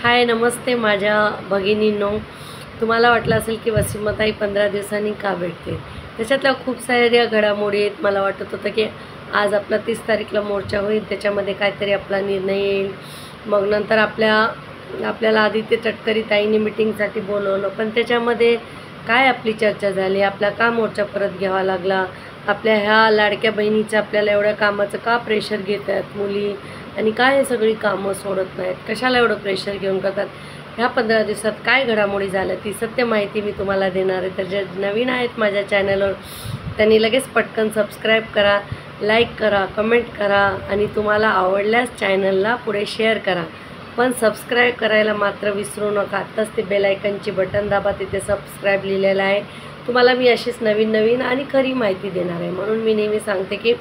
हाय नमस्ते माझ्या भगिनींनो. तुम्हाला वाटलं असेल की वसीमताई 15 दिवसांनी का भेटते. त्याच्यातल्या खूप साऱ्या घडामोडी आहेत. मला वाटत होतं की आज आपला 30 तारीखला मोर्चा होईल, त्याच्यामध्ये काहीतरी आपला निर्णय येईल. मग नंतर आपल्याला आदित्य तटकरे ताईंनी मिटिंगसाठी बोलवलं, पण त्याच्यामध्ये काय आपली चर्चा झाली, आपला का मोर्चा परत घ्यावा लागला, आपल्या ह्या लाडक्या बहिणीचं आपल्याला एवढ्या कामाचं का प्रेशर घेत आहेत मुली, आणि काय हे सगळी कामं सोडत नाहीत, कशाला एवढं प्रेशर घेऊन करतात. ह्या 15 दिवसात काय घडामोडी झाल्या ती सत्य माहिती मी तुम्हाला देणार आहे. तर जे नवीन आहेत माझ्या चॅनलवर त्यांनी लगेच पटकन सबस्क्राईब करा, लाईक करा, कमेंट करा आणि तुम्हाला आवडल्यास चॅनलला पुढे शेअर करा. पण सबस्क्राईब करायला मात्र विसरू नका. आत्ताच ते बेल आयकनची बटन दाबा, तिथे सबस्क्राईब लिहिलेलं आहे. तुम्हाला मी अशीच नवीन आणि खरी माहिती देणार आहे. म्हणून मी नेहमी सांगते की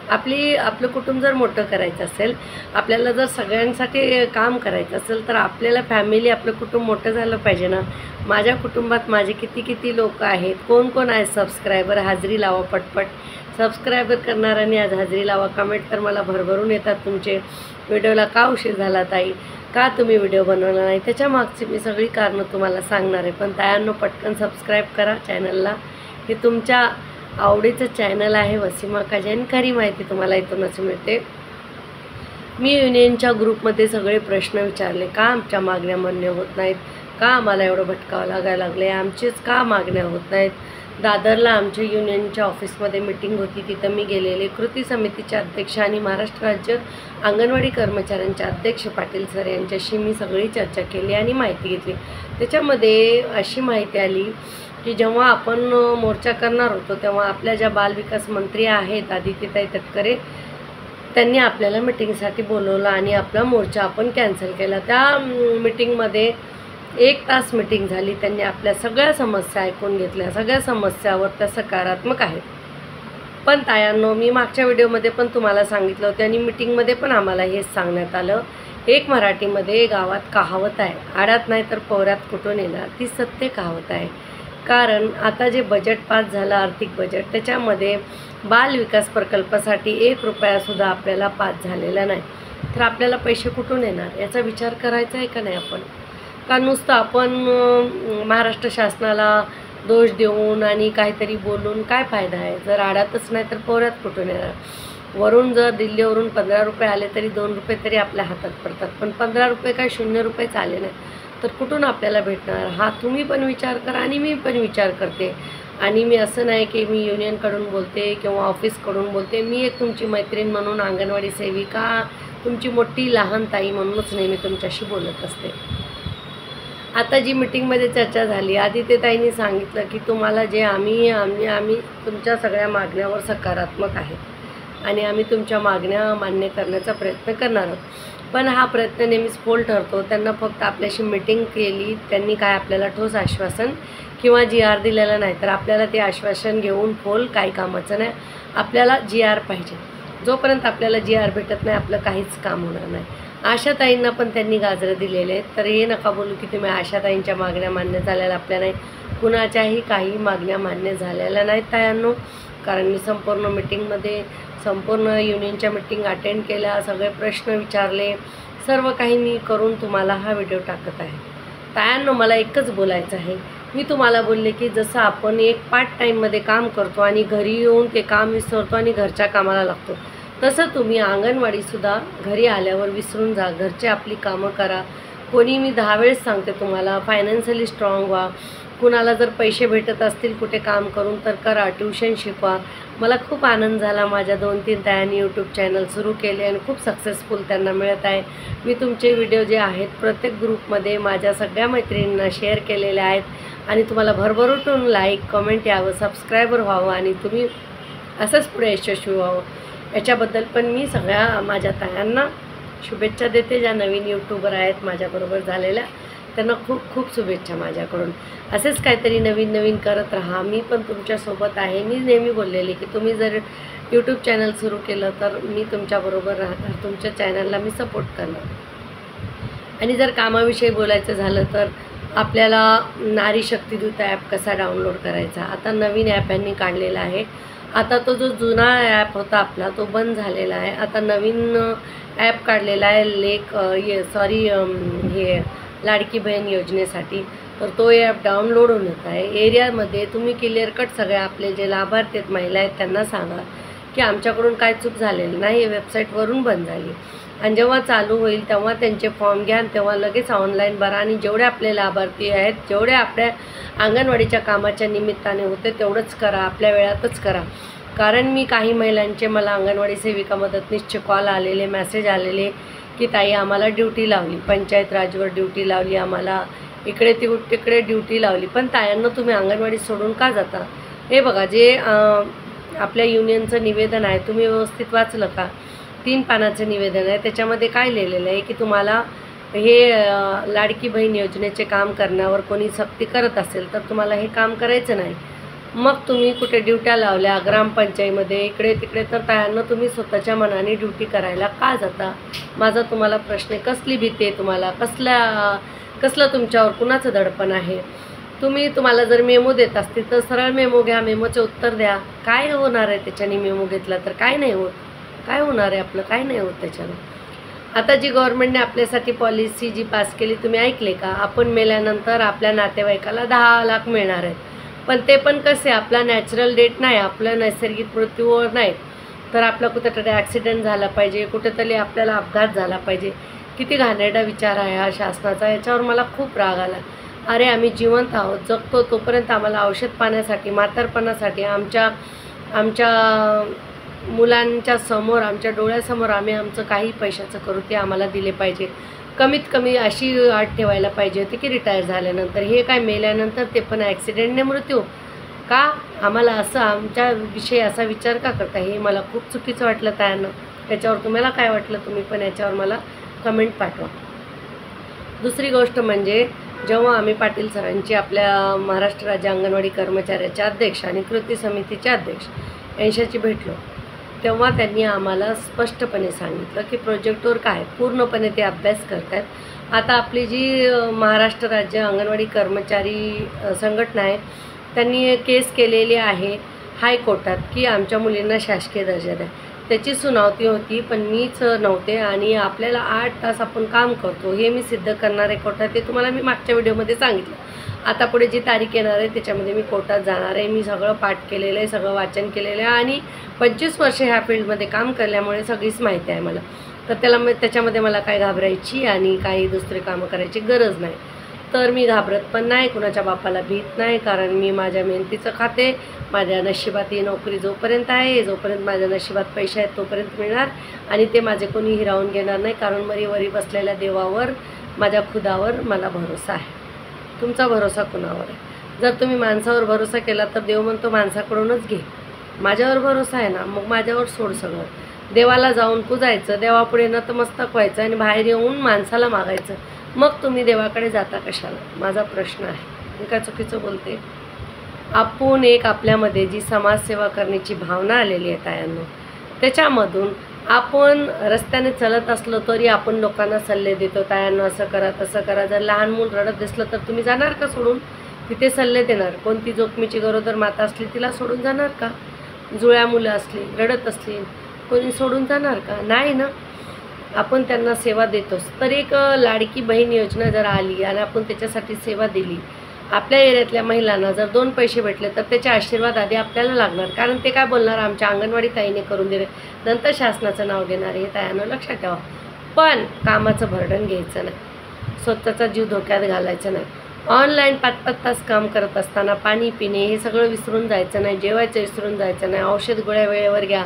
आपलं कुटुंब जर मोठं करायचं असेल, आपल्याला जर सगळ्यांसाठी काम करायचं असेल, तर आपल्याला फॅमिली आपलं कुटुंब मोठं झालं पाहिजे ना. माझ्या कुटुंबात माझे किती लोक आहेत, कोण आहेत सबस्क्रायबर, हाजरी लावा पटपट. सबस्क्रायबर करणाऱ्यांनी आज हाजरी लावा. कमेंट तर मला भरभरून येतात तुमचे. व्हिडिओला का उशीर झाला ताई, का तुम्ही व्हिडिओ बनवला नाही, त्याच्या मागची मी सगळी कारणं तुम्हाला सांगणार आहे. पण तायांनो पटकन सबस्क्राईब करा चॅनलला. हे तुमच्या आवडीचं चॅनल आहे वसीमा काजे, आणि खरी माहिती तुम्हाला इथूनच मिळते. मी युनियनच्या ग्रुपमध्ये सगळे प्रश्न विचारले, का आमच्या मागण्या मान्य होत नाहीत, का आम्हाला एवढं भटकावं लागायला लागले, आमचेच का मागण्या होत नाहीत. दादरला आमच्या युनियनच्या ऑफिसमध्ये मीटिंग होती, तिथं मी गेलेले. कृती समितीचे अध्यक्ष आणि महाराष्ट्र राज्य अंगणवाडी कर्मचाऱ्यांचे अध्यक्ष पाटील सर यांच्याशी मी सगळी चर्चा केली आणि माहिती घेतली. त्याच्यामध्ये अशी माहिती आली की जेव्हा आपण मोर्चा करणार होतो, तेव्हा आपल्या ज्या बालविकास मंत्री आहेत आदित्यताई तटकरे, त्यांनी आपल्याला मिटिंगसाठी बोलवलं आणि आपला मोर्चा आपण कॅन्सल केला. त्या मिटिंगमध्ये 1 तास मिटिंग झाली. त्यांनी आपल्या सगळ्या समस्या ऐकून घेतल्या. सगळ्या समस्यावर त्या सकारात्मक आहेत. पण तायांनो, मी मागच्या व्हिडिओमध्ये पण तुम्हाला सांगितलं होतं आणि मिटिंगमध्ये पण आम्हाला हेच सांगण्यात आलं. एक मराठीमध्ये गावात कहावत आहे, आड्यात नाही तर पवऱ्यात कुठून येणार. ती सत्य कहावत आहे. कारण आता जे बजेट पास झालं, आर्थिक बजेट, त्याच्यामध्ये बाल विकास प्रकल्पासाठी 1 रुपयासुद्धा आपल्याला पास झालेला नाही. तर आपल्याला पैसे कुठून येणार याचा विचार करायचा आहे का नाही आपण? का नुसतं आपण महाराष्ट्र शासनाला दोष देऊन आणि काहीतरी बोलून काय फायदा आहे? जर आड्यातच नाही तर पवऱ्यात कुठून येणार? वरून जर दिल्लीवरून 15 रुपये आले तरी 2 रुपये तरी आपल्या हातात पडतात, पण 15 रुपये काय 0 रुपयेच आले नाही तर कुठून आपल्याला भेटणार? हा तुम्ही पण विचार करा आणि मी पण विचार करते. आणि मी असं नाही की मी युनियनकडून बोलते किंवा ऑफिसकडून बोलते. मी एक तुमची मैत्रीण म्हणून, अंगणवाडी सेविका, तुमची मोठी लहान ताई म्हणूनच नेहमी तुमच्याशी बोलत असते. आता जी मिटिंगमध्ये चर्चा झाली, आदित्यताईंनी सांगितलं की तुम्हाला जे आम्ही तुमच्या सगळ्या मागण्यावर सकारात्मक आहेत आणि आम्ही तुमच्या मागण्या मान्य करण्याचा प्रयत्न करणार आहोत. पण हा प्रयत्न नेहमीच फोल ठरतो. त्यांना फक्त आपल्याशी मिटिंग केली, त्यांनी काय आपल्याला ठोस आश्वासन किंवा GR दिलेलं नाही. तर आपल्याला ते आश्वासन घेऊन फोल काही कामाचं नाही. आपल्याला GR पाहिजे. जोपर्यंत आपल्याला GR भेटत नाही आपलं काहीच काम होणार नाही. आशाताईंना पण त्यांनी गाजरं दिलेले आहेत. तर हे नका बोलू की तुम्ही आशाताईंच्या मागण्या मान्य झालेल्या आपल्या नाही. कुणाच्याही काही मागण्या मान्य झालेल्या नाहीत तायांनो. कारण मी संपूर्ण मिटिंगमध्ये संपूर्ण युनियनच्या मिटिंग अटेंड केल्या, सगळे प्रश्न विचारले, सर्व काही मी करून तुम्हाला हा व्हिडिओ टाकत आहे. तायांनो, मला एकच बोलायचं आहे. मी तुम्हाला बोलले की जसं आपण एक पार्ट टाईममध्ये काम करतो आणि घरी येऊन ते काम विसरतो आणि घरच्या कामाला लागतो, तसं तुम्ही अंगणवाडीसुद्धा घरी आल्यावर विसरून जा. घरचे आपली कामं करा. कोणी, मी 10 वेळेस सांगते तुम्हाला, फायनान्शियली स्ट्रॉंग व्हा. कुणाला जर पैसे भेटत असतील कुठे काम करून तर करा, ट्यूशन शिकवा. मला खूप आनंद झाला. माझ्या 2-3 तायांनी यूट्यूब चॅनल सुरू केले आणि खूप सक्सेसफुल त्यांना मिळत आहे. मी तुमचे व्हिडिओ जे आहेत प्रत्येक ग्रुपमध्ये माझ्या सगळ्या मैत्रिणींना शेअर केलेले आहेत आणि तुम्हाला भरभरून लाईक, कमेंट यावं, सबस्क्रायबर व्हावं आणि तुम्ही असंच पुढे यशस्वी व्हावं, याच्याबद्दल पण मी सगळ्या माझ्या तायांना शुभेच्छा देते. ज्या नवीन यूट्यूबर आहेत माझ्याबरोबर झालेल्या, त्यांना खूप शुभेच्छा माझ्याकडून. असेच काहीतरी नवीन करत राहा. मी पण तुमच्यासोबत आहे. मी नेहमी बोललेली की तुम्ही जर यूट्यूब चॅनल सुरू केलं तर मी तुमच्याबरोबर राहणार, तुमच्या चॅनलला मी सपोर्ट करणार. आणि जर कामाविषयी बोलायचं झालं तर आपल्याला नारी शक्तिदूत ॲप कसा डाउनलोड करायचा, आता नवीन ॲप यांनी काढलेला आहे. आता तो जो जुना ॲप होता आपला तो बंद झालेला आहे. आता नवीन ॲप काढलेला आहे, हे लाडकी बहीण योजनेसाठी, तर तो ॲप डाउनलोड होत आहे. एरियामध्ये तुम्ही क्लिअर कट सगळे आपले जे लाभार्थी आहेत, महिला आहेत, त्यांना सांगा की आमच्याकडून काय चूक झालेली नाही, हे वेबसाईटवरून बंद झाली. आणि जेव्हा चालू होईल तेव्हा त्यांचे फॉर्म घ्या आणि तेव्हा लगेच ऑनलाईन भरा. आणि जेवढे आपले लाभार्थी आहेत, जेवढे आपल्या अंगणवाडीच्या कामाच्या निमित्ताने होते तेवढंच करा, आपल्या वेळातच करा. कारण मी काही महिलांचे, मला अंगणवाडी सेविका मदतनीसचे कॉल आलेले, मेसेज आलेले की ताई आम्हाला ड्युटी लावली, पंचायत राजवर ड्युटी लावली, आम्हाला इकडे तिकडे ड्युटी लावली, पण तायांना तुम्ही अंगणवाडी सोडून का जाता? हे बघा, जे आपल्या युनियनचं निवेदन आहे, तुम्ही व्यवस्थित वाचलं का? 3 पानाचं निवेदन आहे. त्याच्यामध्ये काय लिहिलेलं आहे की तुम्हाला हे लाडकी बहीण योजनेचे काम करण्यावर कोणी सक्ती करत असेल तर तुम्हाला हे काम करायचं नाही. मग तुम्ही कुठे ड्युट्या लावल्या ग्रामपंचायतीमध्ये, इकडे तिकडे, तर तायांना तुम्ही स्वतःच्या मनाने ड्युटी करायला का जाता? माझा तुम्हाला प्रश्न आहे. कसली भीती आहे तुम्हाला? कसलं तुमच्यावर कुणाचं दडपण आहे? तुम्हाला जर मेमो देत असतील तर सरळ मेमो घ्या, मेमोचे उत्तर द्या. काय होणार आहे त्याच्याने? मेमो घेतला तर काय नाही होत. काय होणार आहे आपलं? काय नाही होत त्याच्यानं. आता जी गव्हर्नमेंटने आपल्यासाठी पॉलिसी जी पास केली, तुम्ही ऐकले का? आपण मेल्यानंतर आपल्या नातेवाईकाला 10 लाख मिळणार आहेत. पण ते पण कसे? आपला नॅचरल डेट नाही, आपलं नैसर्गिक मृत्यूवर नाही, तर आपला कुठेतरी ॲक्सिडेंट झाला पाहिजे, कुठेतरी आपल्याला अपघात झाला पाहिजे. किती घाणेरडा विचार आहे हा शासनाचा. याच्यावर मला खूप राग आला. अरे आम्ही जिवंत आहोत, जगतो तोपर्यंत आम्हाला औषध पाण्यासाठी, म्हातारपणासाठी, आमच्या मुलांच्या समोर, आमच्या डोळ्यासमोर आम्ही आमचं काही पैशाचं करू ते आम्हाला दिले पाहिजे. कमीत कमी अशी अट ठेवायला पाहिजे होती की रिटायर झाल्यानंतर. हे काय मेल्यानंतर ते पण ॲक्सिडेंटने मृत्यू का? आम्हाला असं आमच्याविषयी असा विचार का करता? हे मला खूप चुकीचं वाटलं त्यांना. त्याच्यावर तुम्हाला काय वाटलं? तुम्ही पण याच्यावर मला कमेंट पाठवा. दुसरी गोष्ट म्हणजे जेव्हा आम्ही पाटील सरांची, आपल्या महाराष्ट्र राज्य अंगणवाडी कर्मचाऱ्याचे अध्यक्ष आणि कृती समितीचे अध्यक्ष यांच्याशी भेटलो, तेव्हा त्यांनी आम्हाला स्पष्टपणे सांगितलं की प्रोजेक्टवर काय पूर्णपणे ते अभ्यास करत आहेत. आता आपली जी महाराष्ट्र राज्य अंगणवाडी कर्मचारी संघटना आहे, त्यांनी केस केलेली आहे हायकोर्टात की आमच्या मुलींना शासकीय दर्जा द्या. त्याची सुनावणी होती, पण मीच नव्हते. आणि आपल्याला 8 तास आपण काम करतो हे मी सिद्ध करणार आहे कोर्टात. ते तुम्हाला मी मागच्या व्हिडिओमध्ये सांगितलं. आता पुढे जी तारीख येणार आहे त्याच्यामध्ये मी कोर्टात जाणार आहे. मी सगळं पाठ केलेलं आहे, सगळं वाचन केलेलं आहे आणि 25 वर्ष ह्या फील्डमध्ये काम केल्यामुळे सगळीच माहिती आहे मला. तर त्याच्यामध्ये मला काय घाबरायची आणि काही दुसरे कामं करायची गरज नाही. तर मी घाबरत पण नाही, कुणाच्या बापाला भीत नाही, कारण मी माझ्या मेहनतीचं खाते. माझ्या नशिबात ही नोकरी जोपर्यंत आहे, जोपर्यंत माझ्या नशिबात पैसे आहेत तोपर्यंत मिळणार आणि ते माझे कोणी हिरावून घेणार नाही. कारण वरी बसलेल्या देवावर, माझ्या खुदावर मला भरोसा आहे. तुमचा भरोसा कुणावर आहे? जर तुम्ही माणसावर भरोसा केला तर देव म्हणतो माणसाकडूनच घे. माझ्यावर भरोसा आहे ना, मग माझ्यावर सोड सगळं. देवाला जाऊन पूजायचं, देवापुढे नतमस्तक व्हायचं आणि बाहेर येऊन माणसाला मागायचं. मग तुम्ही देवाकडे जाता कशाला? माझा प्रश्न आहे. मी काय चुकीचं बोलते? आपण आपल्यामध्ये जी समाजसेवा करण्याची भावना आलेली आहे तायांनो, त्याच्यामधून आपण रस्त्याने चालत असलो तरी आपण लोकांना सल्ले देतो, तायांनो असं करा तसं करा. जर लहान मूल रडत दिसलं तर तुम्ही जाणार का सोडून? तिथे सल्ले देणार? कोणती जोखमीची गरोदर माता असली तिला सोडून जाणार का? जुळ्या मुलं असली, रडत असली, कोणी सोडून जाणार का? नाही ना. आपण त्यांना सेवा देतोच. तर एक लाडकी बहीण योजना जर आली आणि आपण त्याच्यासाठी सेवा दिली, आपल्या एरियातल्या महिलांना जर 2 पैसे भेटले तर त्याचे आशीर्वाद आधी आपल्याला लागणार. कारण ते काय बोलणार, आमच्या अंगणवाडी ताईने करून दिले, नंतर शासनाचं नाव घेणार. हे ताईंनो लक्षात ठेवा. पण कामाचं बर्डन घ्यायचं नाही, स्वतःचा जीव धोक्यात घालायचं नाही. ऑनलाईन 5-5 तास काम करत असताना पाणी पिणे हे सगळं विसरून जायचं नाही, जेवायचं विसरून जायचं नाही, औषध गोळ्या वेळेवर घ्या.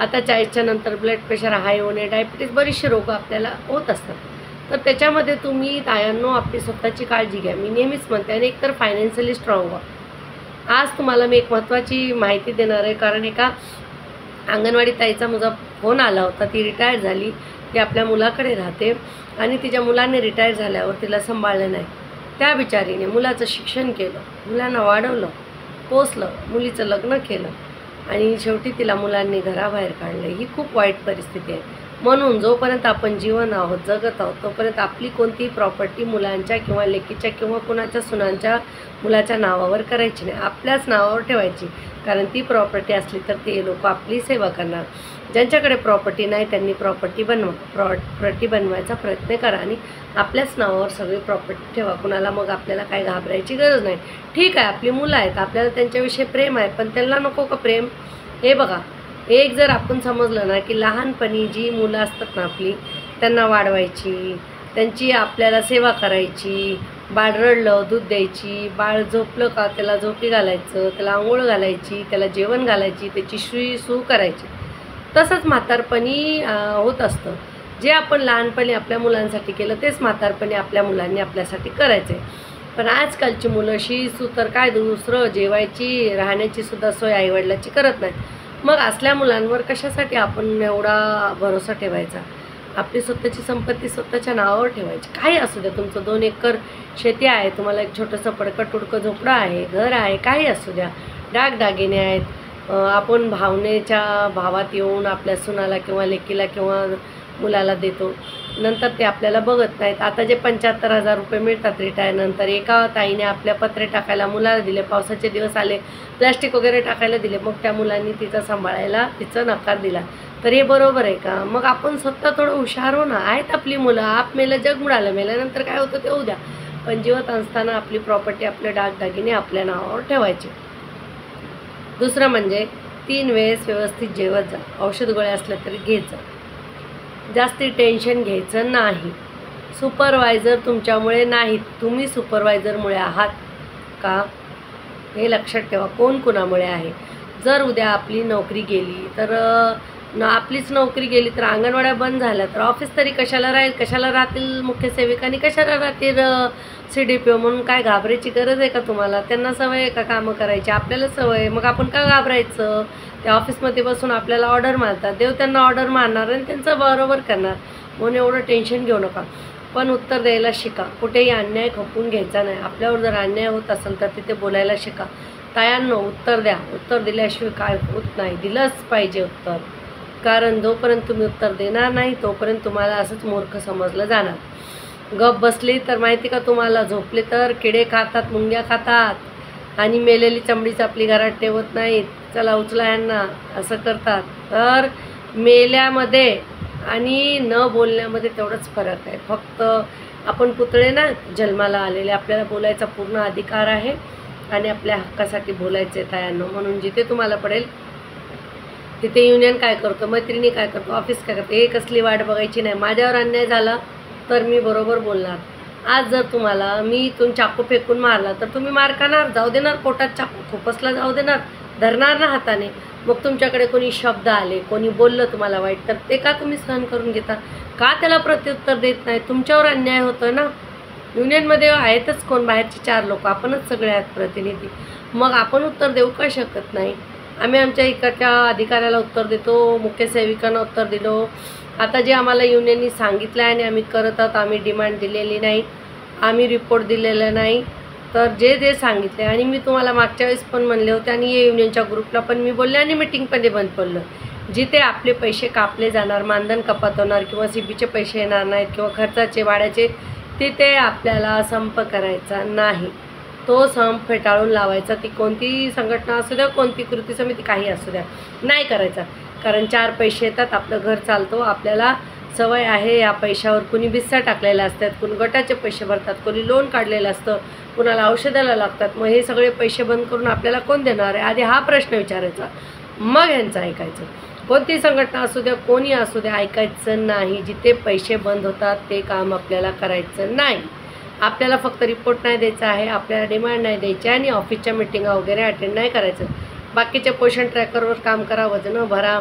आता 40च्या नंतर ब्लड प्रेशर हाय होणे, डायबिटीज, बरीचशी रोग आपल्याला होत असतात. तर त्याच्यामध्ये तुम्ही तायांनो आपली स्वतःची काळजी घ्या. मी नेहमीच म्हणते. आणि एकतर फायनान्शियली स्ट्रॉंग व्हा. आज तुम्हाला मी एक महत्त्वाची माहिती देणार आहे. कारण एका अंगणवाडी ताईचा माझा फोन आला होता. ती रिटायर झाली, ती आपल्या मुलाकडे राहते आणि तिच्या मुलाने रिटायर झाल्यावर तिला सांभाळलं नाही. त्या बिचारीने मुलाचं शिक्षण केलं, मुलांना वाढवलं, पोसलं, मुलीचं लग्न केलं आणि शेवटी तिला मुलांनी घराबाहेर काढलं. ही खूप वाईट परिस्थिती आहे. म्हणून जोपर्यंत आपण जीवन आहोत, जगत आहोत, तोपर्यंत आपली कोणतीही प्रॉपर्टी मुलांच्या किंवा लेकीच्या किंवा कुणाच्या सुनांच्या मुलाच्या नावावर करायची नाही, आपल्याच नावावर ठेवायची. कारण ती प्रॉपर्टी असली तर ते लोक आपली सेवा करणार. ज्यांच्याकडे प्रॉपर्टी नाही त्यांनी प्रॉपर्टी बनवायचा प्रयत्न करा आणि आपल्याच नावावर सगळी प्रॉपर्टी ठेवा. कुणाला मग आपल्याला काय घाबरायची गरज नाही. ठीक आहे, आपली मुलं आहेत, आपल्याला त्यांच्याविषयी प्रेम आहे, पण त्यांना नको का प्रेम? हे बघा, एक जर आपण समजलं ना की लहानपणी जी मुलं असतात ना आपली, त्यांना वाढवायची, त्यांची आपल्याला सेवा करायची, बाळ रडलं दूध द्यायची, बाळ झोपलं का त्याला झोपी घालायचं, त्याला आंघोळ घालायची, त्याला जेवण घालायची, त्याची सू करायची. तसंच म्हातारपणी होत असतं. जे आपण लहानपणी आपल्या मुलांसाठी केलं तेच म्हातारपणी आपल्या मुलांनी आपल्यासाठी करायचं आहे. पण आजकालची मुलं सू तर काय, दुसरं जेवायची राहण्याची सुद्धा सोय आईवडिलाची करत नाहीत. मग असल्या मुलांवर कशासाठी आपण एवढा भरोसा ठेवायचा? आपली स्वतःची संपत्ती स्वतःच्या नावावर ठेवायची. काही असू द्या, तुमचं 2 एकर शेती आहे, तुम्हाला एक छोटंसं पडकं तुडकं झोपडं आहे, घर आहे, काही असू द्या, दागदागिने आहेत, आपण भावनेच्या भावात येऊन आपल्या सुनाला किंवा लेकीला किंवा मुलाला देतो, नंतर ते आपल्याला बघत नाहीत. आता जे 75,000 रुपये मिळतात रिटायरनंतर, एका ताईने आपल्या पत्रे टाकायला मुलाला दिले, पावसाचे दिवस आले, प्लॅस्टिक वगैरे टाकायला दिले, मग त्या मुलांनी तिचं सांभाळायला तिचं नकार दिला. तर हे बरोबर आहे का? मग आपण स्वतः थोडं हुशार हो ना. आहेत आपली मुलं, आप मेलं जग मिळालं, मेल्यानंतर काय होतं ते होऊ द्या, पण जिवंत असताना आपली प्रॉपर्टी, आपले दागदागिने आपल्या नावावर ठेवायचे. दुसरं म्हणजे 3 वेळेस व्यवस्थित जेवत जा. औषध गोळ्या असल्या तरी घेत जा. जास्ती टेन्शन घ्यायचं नाही. सुपरवायझर तुमच्यामुळे नाहीत, तुम्ही सुपरवायझरमुळे आहात का हे लक्षात ठेवा. कोण कुणामुळे आहे? जर उद्या आपली नोकरी गेली तर आपलीच नोकरी गेली तर अंगणवाड्या बंद झाल्या तर ऑफिस तरी कशाला राहील? कशाला राहतील मुख्य सेविकांनी? कशाला राहतील CDPO? म्हणून काय घाबरायची गरज आहे का तुम्हाला? त्यांना सवय आहे का कामं करायची? आपल्याला सवय आहे, मग आपण का घाबरायचं? त्या ऑफिसमध्ये बसून आपल्याला ऑर्डर मारतात, देव त्यांना ऑर्डर मारणार आणि त्यांचं बरोबर करणार, म्हणून एवढं टेन्शन घेऊ नका. पण उत्तर द्यायला शिका. कुठेही अन्याय खपवून घ्यायचा नाही. आपल्यावर जर अन्याय होत असेल तर तिथे बोलायला शिका. तायांनो, उत्तर द्या. उत्तर दिल्याशिवाय काय होत नाही, दिलंच पाहिजे उत्तर. कारण जोपर्यंत तुम्ही उत्तर देणार नाही तोपर्यंत तुम्हाला असंच मूर्ख समजलं जाणार. गप बसली तर माहिती का तुम्हाला, झोपले तर किडे खातात, मुंग्या खातात आणि मेलेली चमडीच आपली घरात ठेवत नाहीत. चला उचला यांना, असं करतात. तर मेल्यामध्ये आणि न बोलण्यामध्ये तेवढंच फरक आहे. फक्त आपण पुतळे ना जन्माला आलेले, आपल्याला बोलायचा पूर्ण अधिकार आहे आणि आपल्या हक्कासाठी बोलायचं आहे तायांनो. म्हणून जिथे तुम्हाला पडेल तिथे युनियन काय करतो, मैत्रिणी काय करतो, ऑफिस काय करतो, हे कसली वाट बघायची नाही. माझ्यावर अन्याय झाला तर मी बरोबर बोलणार. आज जर तुम्हाला मी इथून चाकू फेकून मारला तर तुम्ही मार खाणार, जाऊ देणार, पोटात चाकू खोपसला जाऊ देणार, धरणार ना हाताने. मग तुमच्याकडे कोणी शब्द आले, कोणी बोललं तुम्हाला वाईट, तर ते का तुम्ही सहन करून घेता? का त्याला प्रत्युत्तर देत नाही? तुमच्यावर अन्याय होतो ना. युनियनमध्ये आहेतच कोण? बाहेरचे 4 लोक, आपणच सगळे आहेत प्रतिनिधी. मग आपण उत्तर देऊ का शकत नाही? आम्ही आमच्या इकडच्या अधिकाऱ्याला उत्तर देतो, मुख्य सेविकांना उत्तर दिलो. आता जे आम्हाला युनियननी सांगितलं आहे आणि आम्ही करत आहोत, आम्ही डिमांड दिलेली नाही, आम्ही रिपोर्ट दिलेला नाही. तर जे जे सांगितले, आणि मी तुम्हाला मागच्या वेळेस पण म्हणले होते आणि ये युनियनच्या ग्रुपला पण मी बोलले आणि मीटिंगमध्ये बंद पडलं, जिथे आपले पैसे कापले जाणार, मानधन कपात होणार किंवा CBचे पैसे येणार नाहीत किंवा खर्चाचे भाड्याचे, तिथे आपल्याला संप करायचा नाही. तो संप फेटाळून लावायचा. ती कोणती संघटना असू द्या, कोणती कृती समिती, काही असू द्या, नाही करायचा. कारण 4 पैसे येतात, आपलं घर चालतो, आपल्याला सवय आहे. या पैशावर कुणी बिस्सा टाकलेल्या असतात, कुणी गटाचे पैसे भरतात, कोणी लोन काढलेलं असतं, कुणाला औषधाला लागतात. मग हे सगळे पैसे बंद करून आपल्याला कोण देणार आहे? आधी हा प्रश्न विचारायचा, मग यांचं ऐकायचं. कोणती संघटना असू द्या, कोणी असू द्या, ऐकायचं नाही. जिथे पैसे बंद होतात ते काम आपल्याला करायचं नाही. आपल्याला फक्त रिपोर्ट नाही द्यायचा आहे, आपल्याला डिमांड नाही द्यायची आणि ऑफिसच्या मिटिंगा वगैरे अटेंड नाही करायचं. बाकीचे पोषण ट्रॅकरवर काम करा, वजनं भरा,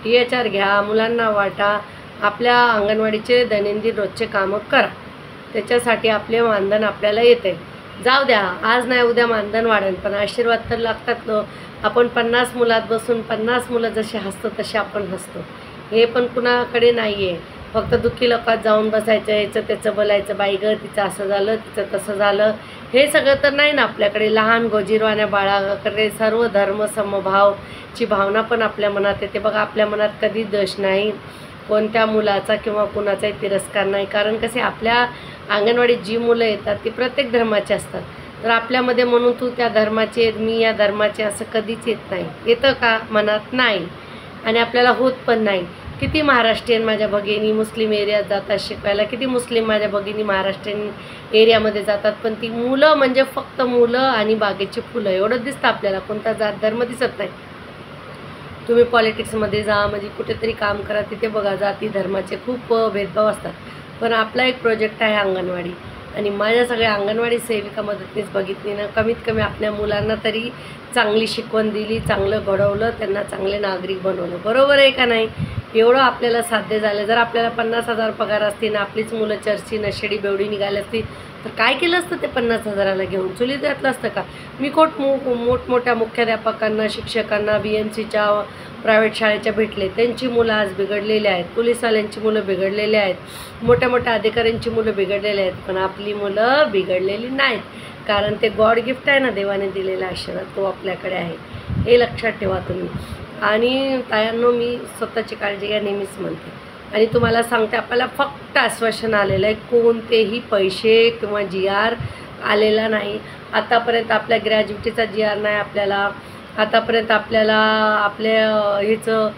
THR घ्या, मुलांना वाटा, आपल्या अंगणवाडीचे दैनंदिन रोजचे कामं करा. त्याच्यासाठी आपले मानधन आपल्याला येते. जाऊ द्या, आज नाही उद्या मानधन वाढेल, पण आशीर्वाद तर लागतात. आपण 50 मुलात बसून 50 मुलं जसे हसतो तसे आपण हसतो. हे पण कुणाकडे नाही आहे. फक्त दुःखी लोकात जाऊन बसायचं, याचं त्याचं बोलायचं, बाई गं तिचं असं झालं, तिचं तसं झालं, हे सगळं तर नाही ना आपल्याकडे. लहान गोजीरवाण्या बाळाकडे सर्व धर्म समभावची भावना पण आपल्या मनात येते बघा. आपल्या मनात कधी द्वेष नाही, कोणत्या मुलाचा किंवा कुणाचाही तिरस्कार नाही. कारण कसे आपल्या अंगणवाडीत जी मुलं येतात ती प्रत्येक धर्माची असतात. तर आपल्यामध्ये म्हणून तू त्या धर्माची आहे, मी या धर्माचे असं कधीच येत नाही. येतं का? मनात नाही. आणि आपल्याला होत पण नाही. किती महाराष्ट्रीयन माझ्या भगिनी मुस्लिम एरियात जातात शिकवायला, किती मुस्लिम माझ्या भगिनी महाराष्ट्रीयन एरियामध्ये जातात, पण ती मुलं म्हणजे फक्त मुलं आणि बागेची फुलं एवढंच दिसतं आपल्याला. कोणता जात धर्म दिसत नाही. तुम्ही पॉलिटिक्समध्ये जा, म्हणजे कुठेतरी काम करा, तिथे बघा जाती धर्माचे खूप भेदभाव असतात. पण आपला एक प्रोजेक्ट आहे अंगणवाडी, आणि माझ्या सगळ्या अंगणवाडी सेविका मदतनीस बघितली ना, कमीत कमी आपल्या मुलांना तरी चांगली शिकवण दिली, चांगलं घडवलं, त्यांना चांगले नागरिक बनवलं. बरोबर आहे का नाही? एवढं आपल्याला साध्य झालं. जर आपल्याला 50,000 पगार असती ना, आपलीच मुलं चर्ची नशेडी बेवडी निघाली असती, तर काय केलं असतं ते 50,000ला घेऊन? चुलीत घातलं असतं का? मी मोठमोठ्या मुख्याध्यापकांना, शिक्षकांना, BMCच्या प्रायव्हेट शाळेच्या भेटले. त्यांची मुलं आज बिघडलेली आहेत, पोलिसवाल्यांची मुलं बिघडलेली आहेत, मोठ्या मोठ्या अधिकाऱ्यांची मुलं बिघडलेली आहेत. पण आपली मुलं बिघडलेली नाहीत, कारण ते गॉड गिफ्ट आहे ना, देवाने दिलेला आशीर्वाद, तो आपल्याकडे आहे. हे लक्षात ठेवा तुम्ही. आणि तायांनो, मी स्वतःची काळजी घ्या नेहमीच म्हणते. आणि तुम्हाला सांगते, आपल्याला फक्त आश्वासन आलेलं आहे, कोणतेही पैसे किंवा GR आलेला नाही आतापर्यंत. आपल्या ग्रॅज्युएटीचा GR नाही आपल्याला आतापर्यंत. आपल्याला आपल्या ह्याचं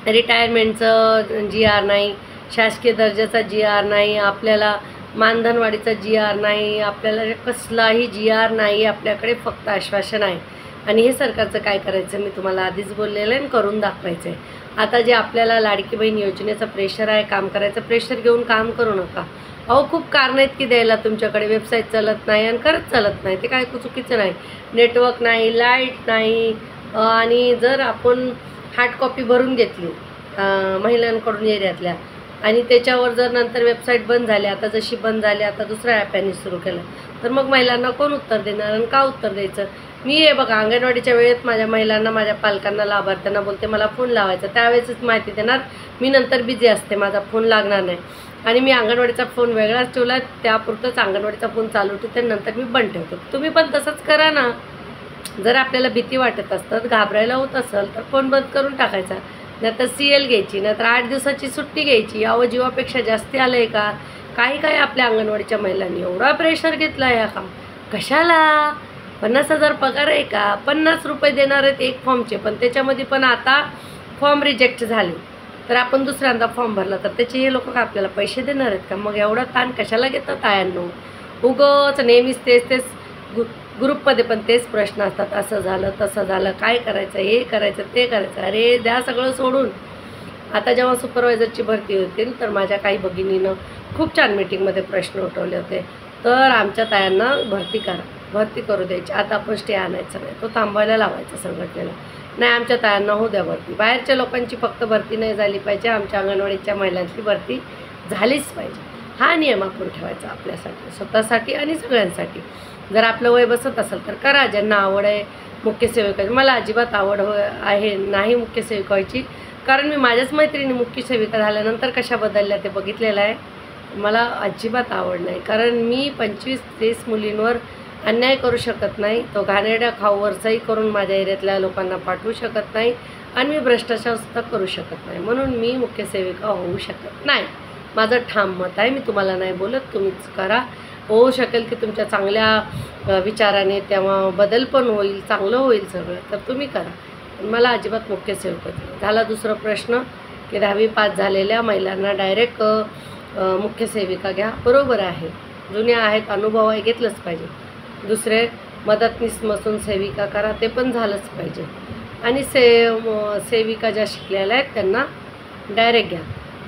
रिटायरमेंटचं GR नाही, शासकीय दर्जाचा GR नाही आपल्याला, मानधनवाढीचा GR नाही आपल्याला, कसलाही GR नाही आपल्याकडे. फक्त आश्वासन आहे. आणि हे सरकारचं काय करायचं मी तुम्हाला आधीच बोललेलं आहे, करून दाखवायचं आहे. आता जे आपल्याला लाडकी बहीण योजनेचं प्रेशर आहे, काम करायचं प्रेशर घेऊन काम करू नका. अहो, खूप कारणं आहेत की द्यायला. तुमच्याकडे वेबसाईट चालत नाही आणि खरंच चालत नाही, ते काय चुकीचं नाही. नेटवर्क नाही, लाईट नाही. आणि जर आपण हार्ड कॉपी भरून घेतली महिलांकडून एरियातल्या, आणि त्याच्यावर जर नंतर वेबसाईट बंद झाली, आता जशी बंद झाली, आता दुसऱ्या ॲपने सुरू केलं, तर मग महिलांना कोण उत्तर देणार आणि का उत्तर द्यायचं? मी हे बघा, अंगणवाडीच्या वेळेत माझ्या महिलांना, माझ्या पालकांना, लाभार्थ्यांना बोलते मला फोन लावायचा, त्यावेळेसच माहिती देणार. मी नंतर बिझी असते, माझा फोन लागणार नाही. आणि मी अंगणवाडीचा फोन वेगळाच ठेवला, त्यापुरतंच अंगणवाडीचा फोन चालू ठेवते, नंतर मी बंद ठेवतो. तुम्ही पण तसंच करा ना. जर आपल्याला भीती वाटत असतं, घाबरायला होत असेल, तर फोन बंद करून टाकायचा. नाहीतर CL घ्यायची, नाहीतर 8 दिवसाची सुट्टी घ्यायची. यावं जीवापेक्षा जास्ती आलं आहे का? काही आपल्या अंगणवाडीच्या महिलांनी एवढा प्रेशर घेतला आहे का? कशाला? 50,000 पगार आहे का? 50 रुपये देणार आहेत एक फॉर्मचे, पण त्याच्यामध्ये पण आता फॉर्म रिजेक्ट झाले, तर आपण दुसऱ्यांदा फॉर्म भरला, तर त्याचे हे लोक का आपल्याला पैसे देणार आहेत का? मग एवढा ताण कशाला घेतात आयांनो? उगच नेहमीच तेच ग्रुपमध्ये पण तेच प्रश्न असतात, असं झालं तसं झालं, काय करायचं, हे करायचं ते करायचं. अरे द्या सगळं सोडून. आता जेव्हा सुपरवायझरची भरती होतील, तर माझ्या काही भगिनीनं खूप छान मीटिंगमध्ये प्रश्न उठवले होते, तर आमच्या तायांना भरती करू द्यायची. आता आपण स्टे आणायचा नाही, तो थांबवायला लावायचा संघटनेला. नाही, आमच्या तायांना होऊ द्या भरती. बाहेरच्या लोकांची फक्त भरती नाही झाली पाहिजे, आमच्या अंगणवाडीच्या महिलांची भरती झालीच पाहिजे. हा नियम आपण ठेवायचा आपल्यासाठी, स्वतःसाठी आणि सगळ्यांसाठी. जर आपलं वय बसत असेल तर करा. ज्यांना आवड आहे मुख्य सेविकाची, मला अजिबात आवड आहे नाही मुख्य सेविका व्हायची, कारण मी माझ्याच मैत्रिणी मुख्य सेविका झाल्यानंतर कशा बदलल्या ते बघितलेलं आहे. मला अजिबात आवड नाही, कारण मी 25-30 मुलींवर अन्याय करू शकत नाही, तो घाणेरड्या खाऊवरचाही करून माझ्या एरियातल्या लोकांना पाठवू शकत नाही, आणि मी भ्रष्टाचारसुद्धा करू शकत नाही. म्हणून मी मुख्य सेविका होऊ शकत नाही. माझं ठाम मत आहे. मी तुम्हाला नाही बोलत, तुम्हीच करा. होऊ शकेल की तुमच्या चांगल्या विचाराने तेव्हा बदल पण होईल, चांगलं होईल सगळं, तर तुम्ही करा. मला अजिबात मुख्य सेविका झाला. दुसरा प्रश्न की 10वी पास झालेल्या महिलांना डायरेक्ट मुख्य सेविका घ्या. बरोबर आहे, जुन्या आहेत, अनुभव आहे, घेतलंच पाहिजे. दुसरे मदतनीस मसून सेविका करा, ते पण झालंच पाहिजे. आणि सेविका ज्या शिकलेल्या आहेत त्यांना डायरेक्ट घ्या.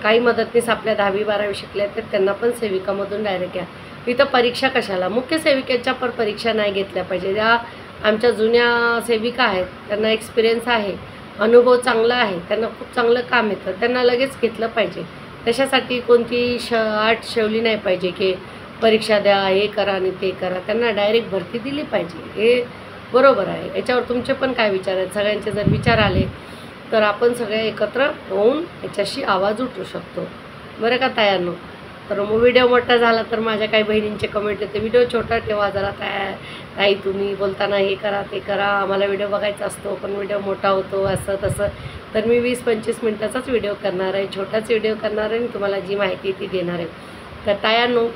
काही मदतनीस आपल्या 10वी-12वी शिकल्या आहेत, तर त्यांना पण सेविकामधून डायरेक्ट घ्या. इथं परीक्षा कशाला? मुख्य सेविकेच्या पण परीक्षा नाही घेतल्या पाहिजे. ज्या आमच्या जुन्या सेविका आहेत, त्यांना एक्सपिरियन्स आहे, अनुभव चांगला आहे, त्यांना खूप चांगलं काम येतं, त्यांना लगेच घेतलं पाहिजे. त्याच्यासाठी कोणती अट ठेवली नाही पाहिजे की परीक्षा द्या, हे करा आणि ते करा. त्यांना डायरेक्ट भरती दिली पाहिजे. हे बरोबर आहे. याच्यावर तुमचे पण काय विचार आहेत? सगळ्यांचे जर विचार आले तर आपण सगळे एकत्र होऊन याच्याशी आवाज उठवू शकतो. बरं का तायांनो? तर मग व्हिडिओ मोठा झाला तर माझ्या काही बहिणींचे कमेंट येते, व्हिडिओ छोटा ठेवा जरा, ताई तुम्ही बोलताना हे करा ते करा, आम्हाला व्हिडिओ बघायचा असतो पण व्हिडिओ मोठा होतो असं तसं. तर मी 20-25 मिनटाचाच व्हिडिओ करणार आहे, छोटाच व्हिडिओ करणार आहे आणि तुम्हाला जी माहिती ती देणार आहे. तर तायांनो,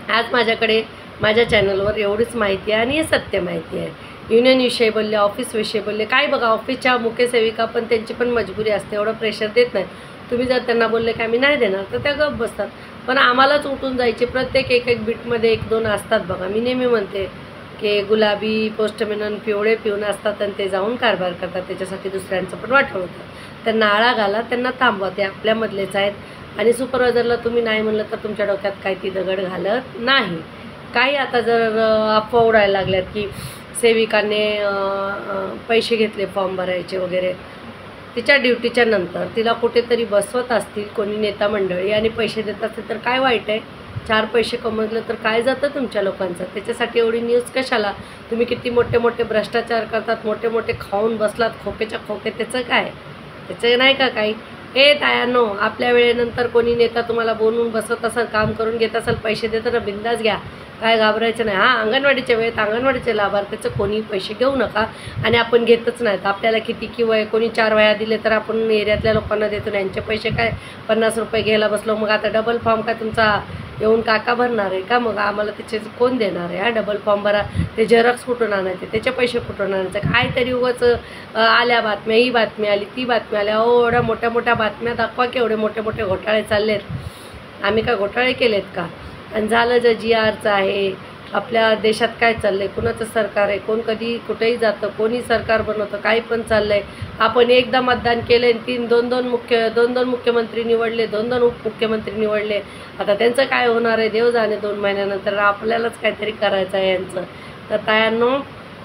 आज माझ्याकडे माझ्या चॅनलवर एवढीच माहिती आहे आणि हे सत्य माहिती आहे. युनियनविषयी बोलले, ऑफिसविषयी बोलले, काय बघा ऑफिसच्या मुख्यसेविका पण त्यांची पण मजबुरी असते, एवढं प्रेशर देत नाही. तुम्ही जर त्यांना बोलले की आम्ही नाही देणार तर त्या गप्प बसतात, पण आम्हालाच उठून जायचे. प्रत्येक एक बीटमध्ये 1-2 असतात बघा. मी नेहमी म्हणते की गुलाबी पोस्टमॅन पिवळे पिऊन असतात आणि ते जाऊन कारभार करतात, त्याच्यासाठी दुसऱ्यांचं पण वाटलं होतं. त्यांना आळा घाला, त्यांना थांबवा, ते आपल्यामधलेच आहेत. आणि सुपरवायझरला तुम्ही नाही म्हणलं तर तुमच्या डोक्यात काही ती दगड घालत नाही. काही आता जर अफवा उडायला लागल्यात की सेविकाने पैसे घेतले फॉर्म भरायचे वगैरे, तिच्या ड्युटीच्या नंतर तिला कुठेतरी बसवत असतील कोणी नेता मंडळी आणि पैसे देत असतील तर काय वाईट आहे? 4 पैसे कमवलं तर काय जातं तुमच्या लोकांचं? त्याच्यासाठी एवढी न्यूज कशाला? तुम्ही किती मोठे मोठे भ्रष्टाचार करतात, मोठे मोठे खाऊन बसलात खोकेच्या खोके, त्याचं काय? त्याचं नाही का काही? तायांनो, आपल्या वेळेनंतर कोणी नेता तुम्हाला बोलून बसवत असेल, काम करून घेत असेल, पैसे देताना बिंदास घ्या, काय घाबरायचं नाही. हां, अंगणवाडीच्या वेळेत अंगणवाडीचे लाभार्थीचं कोणी पैसे घेऊ नका आणि आपण घेतच नाहीत. आपल्याला किती किंवा कोणी 4 वह्या दिले तर आपण एरियातल्या लोकांना देतो, यांचे पैसे काय 50 रुपये घ्यायला बसलो, मग आता डबल फॉर्म काय तुमचा येऊन काका भरणार आहे का? मग आम्हाला त्याचे कोण देणार आहे? डबल फॉर्म भरा, ते झेरॉक्स कुठून आणायचे, त्याचे पैसे कुठून आणायचे? काहीतरी उगाच आल्या बातम्या, ही बातमी आली, ती बातमी आल्या, एवढ्या मोठ्या मोठ्या बातम्या दाखवा की एवढे मोठे मोठे घोटाळे चाललेत. आम्ही काय घोटाळे केलेत का? आणि झालं जे GRचं आहे, आपल्या देशात काय चाललं आहे, कुणाचं सरकार आहे, कोण कधी कुठेही जातं, कोणी सरकार बनवतं, काही पण चाललं आहे. आपण एकदा मतदान केलं आणि 2-2 मुख्यमंत्री निवडले, 2-2 उपमुख्यमंत्री निवडले. आता त्यांचं काय होणार आहे देव जाणे. 2 महिन्यानंतर आपल्यालाच काहीतरी करायचं आहे यांचं. तर तायांनो,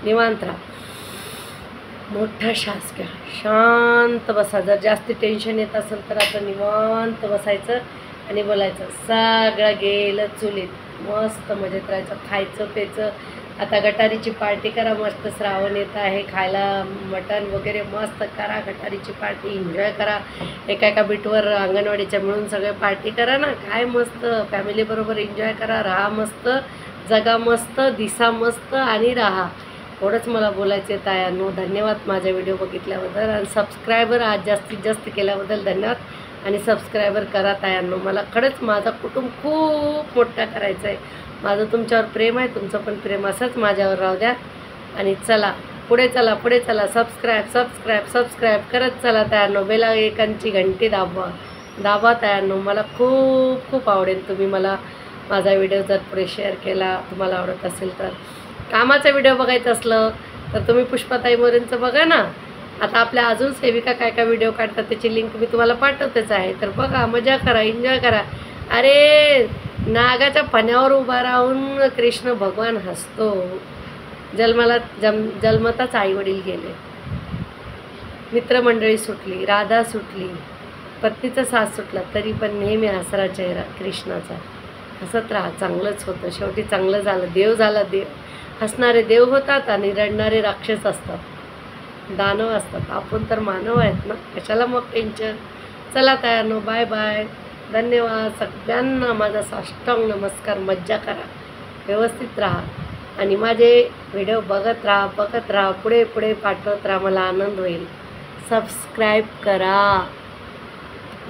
निवांत राहा, मोठा श्वास घ्या, शांत बसा. जर जास्त टेन्शन येत असेल तर आता निवांत बसायचं आणि बोलायचं, सगळं गेलं चुलीत, मस्त मजेत राहायचं, खायचं प्यायचं. आता गटारीची पार्टी करा, मस्त श्रावण येत आहे, खायला मटण वगैरे मस्त करा, गटारीची पार्टी एन्जॉय करा. एका बीटवर अंगणवाडीच्या मिळून सगळे पार्टी करा ना, काय मस्त फॅमिलीबरोबर एन्जॉय करा, राहा मस्त, जगा मस्त, दिसा मस्त आणि राहा. एवढंच मला बोलायचं आहे तायांनो. धन्यवाद माझा व्हिडिओ बघितल्याबद्दल आणि सबस्क्रायबर आज जास्तीत जास्त केल्याबद्दल धन्यवाद. आणि सबस्क्रायबर करा तायांनो. मला खरंच माझा कुटुंब खूप मोठा करायचा आहे. माझं तुमच्यावर प्रेम आहे, तुमचं पण प्रेम असंच माझ्यावर राहू द्या. आणि चला पुढे चला, पुढे चला, सबस्क्राईब करत चला तायांनो. बेल आयकॉनची घंटी दाबा तायांनो. मला खूप खूप आवडेल तुम्ही मला माझा व्हिडिओ जर पुढे शेअर केला, तुम्हाला आवडत असेल तर. कामाचा व्हिडिओ बघायचं असलं तर तुम्ही पुष्पाताई मोरेंचं बघा ना. आता आपल्या अजून सेविका काय काय व्हिडिओ काढतात त्याची लिंक मी तुम्हाला पाठवतेच आहे, तर बघा, मजा करा, एन्जॉय करा. अरे, नागाच्या फण्यावर उभा राहून कृष्ण भगवान हसतो. जन्मताच आईवडील गेले, मित्रमंडळी सुटली, राधा सुटली, पत्नीचा साथ सुटला, तरी पण नेहमी हसरा चेहरा कृष्णाचा. हसत राहा, चांगलंच होतं. शेवटी चांगलं झालं, देव झाला. हसणारे देव होतात आणि रडणारे राक्षस असतात, दानव असतात. आपण तर मानव आहेत ना, कशाला मग टेन्शन. चला तायांनो, बाय बाय, धन्यवाद सगळ्यांना. माझा साष्टांग नमस्कार. मज्जा करा, व्यवस्थित राहा आणि माझे व्हिडिओ बघत राहा, पुढे पुढे पाठवत राहा, मला आनंद होईल. सबस्क्राईब करा.